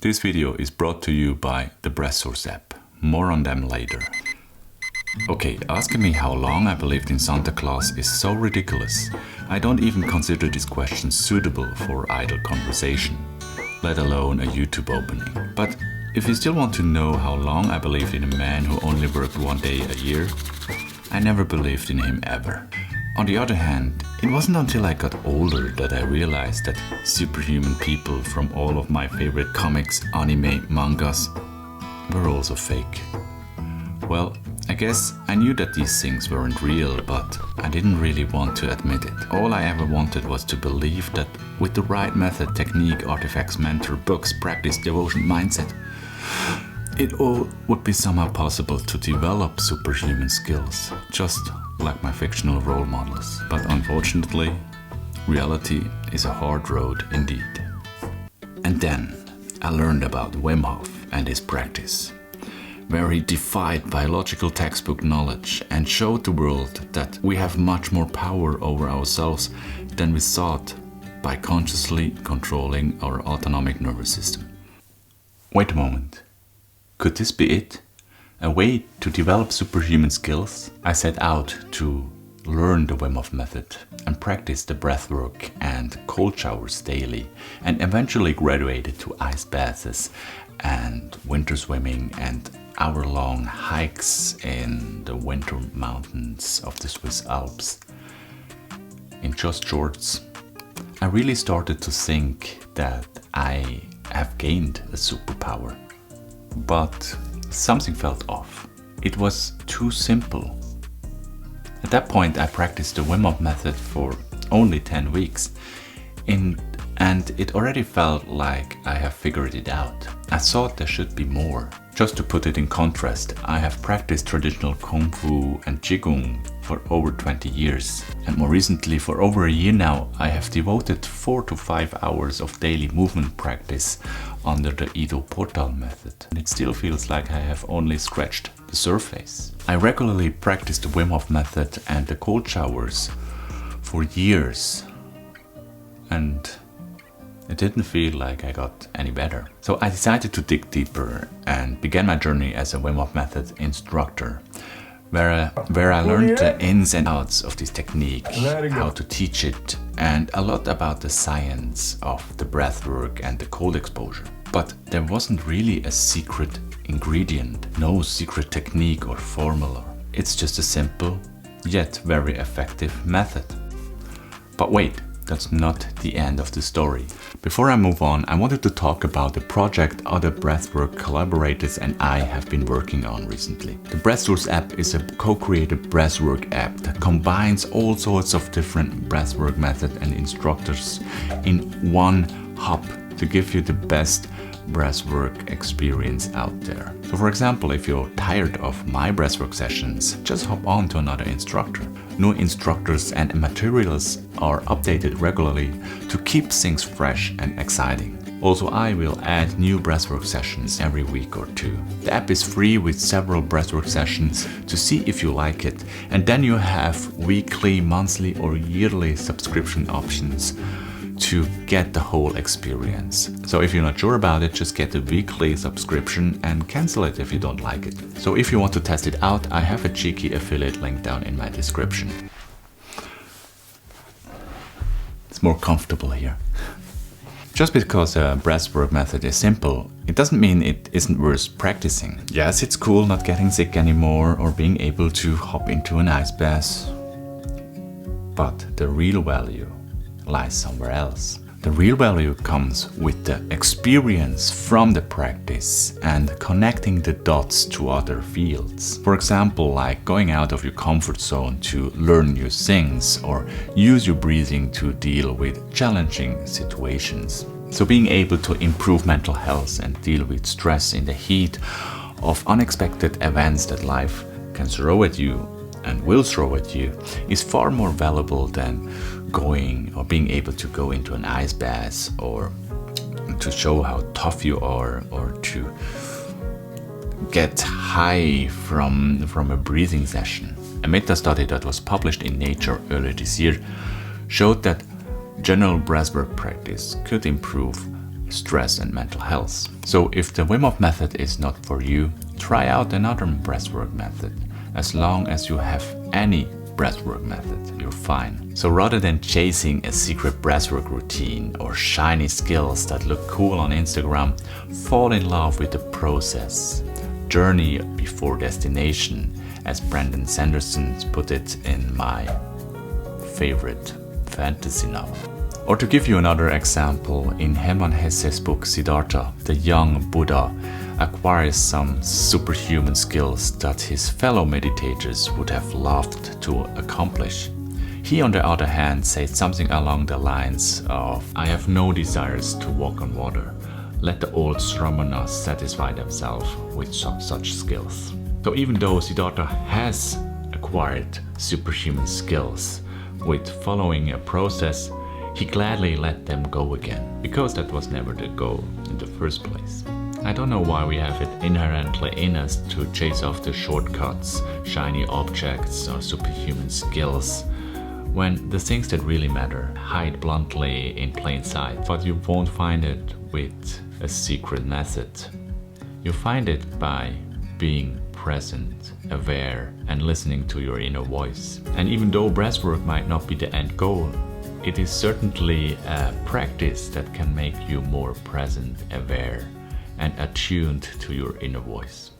This video is brought to you by the Breath Source app. More on them later. Okay, asking me how long I believed in Santa Claus is so ridiculous. I don't even consider this question suitable for idle conversation, let alone a YouTube opening. But if you still want to know how long I believed in a man who only worked one day a year, I never believed in him ever. On the other hand, it wasn't until I got older that I realized that superhuman people from all of my favorite comics, anime, mangas were also fake. Well, I guess I knew that these things weren't real, but I didn't really want to admit it. All I ever wanted was to believe that with the right method, technique, artifacts, mentor, books, practice, devotion, mindset, it all would be somehow possible to develop superhuman skills, just like my fictional role models. But unfortunately, reality is a hard road indeed. And then I learned about Wim Hof and his practice, where he defied biological textbook knowledge and showed the world that we have much more power over ourselves than we thought by consciously controlling our autonomic nervous system. Wait a moment. Could this be it? A way to develop superhuman skills? I set out to learn the Wim Hof method and practice the breathwork and cold showers daily, and eventually graduated to ice baths and winter swimming and hour-long hikes in the winter mountains of the Swiss Alps. In just shorts, I really started to think that I have gained a superpower. But something felt off. It was too simple. At that point, I practiced the Wim Hof method for only 10 weeks. And it already felt like I have figured it out. I thought there should be more. Just to put it in contrast, I have practiced traditional Kung Fu and Qigong for over 20 years. And more recently, for over a year now, I have devoted 4 to 5 hours of daily movement practice under the Ido Portal method. And it still feels like I have only scratched the surface. I regularly practiced the Wim Hof method and the cold showers for years. And it didn't feel like I got any better. So I decided to dig deeper and began my journey as a Wim Hof Method instructor, where I learned the ins and outs of this technique, how to teach it, and a lot about the science of the breathwork and the cold exposure. But there wasn't really a secret ingredient, no secret technique or formula. It's just a simple, yet very effective method. But wait, that's not the end of the story. Before I move on, I wanted to talk about the project other breathwork collaborators and I have been working on recently. The Breath Source app is a co-created breathwork app that combines all sorts of different breathwork methods and instructors in one hub to give you the best breathwork experience out there. So for example, if you're tired of my breathwork sessions, just hop on to another instructor. New instructors and materials are updated regularly to keep things fresh and exciting. Also, I will add new breathwork sessions every week or two. The app is free with several breathwork sessions to see if you like it, and then you have weekly, monthly or yearly subscription options to get the whole experience. So if you're not sure about it, just get a weekly subscription and cancel it if you don't like it. So if you want to test it out, I have a cheeky affiliate link down in my description. It's more comfortable here. Just because a breathwork method is simple, it doesn't mean it isn't worth practicing. Yes, it's cool not getting sick anymore or being able to hop into an ice bath. But the real value lies somewhere else. The real value comes with the experience from the practice and connecting the dots to other fields. For example, like going out of your comfort zone to learn new things or use your breathing to deal with challenging situations. So being able to improve mental health and deal with stress in the heat of unexpected events that life can throw at you and will throw at you is far more valuable than going or being able to go into an ice bath or to show how tough you are or to get high from a breathing session. A meta-study that was published in Nature earlier this year showed that general breathwork practice could improve stress and mental health. So if the Wim Hof method is not for you, try out another breathwork method. As long as you have any breathwork method, you're fine. So rather than chasing a secret breathwork routine or shiny skills that look cool on Instagram, fall in love with the process. Journey before destination, as Brandon Sanderson put it in my favorite fantasy novel. Or to give you another example, in Hermann Hesse's book Siddhartha, the young Buddha acquires some superhuman skills that his fellow meditators would have loved to accomplish. He, on the other hand, says something along the lines of, "I have no desires to walk on water. Let the old Sramanas satisfy themselves with such skills." So even though Siddhartha has acquired superhuman skills with following a process, he gladly let them go again, because that was never the goal in the first place. I don't know why we have it inherently in us to chase after shortcuts, shiny objects or superhuman skills, when the things that really matter hide bluntly in plain sight. But you won't find it with a secret method. You find it by being present, aware, and listening to your inner voice. And even though breathwork might not be the end goal, it is certainly a practice that can make you more present, aware, and attuned to your inner voice.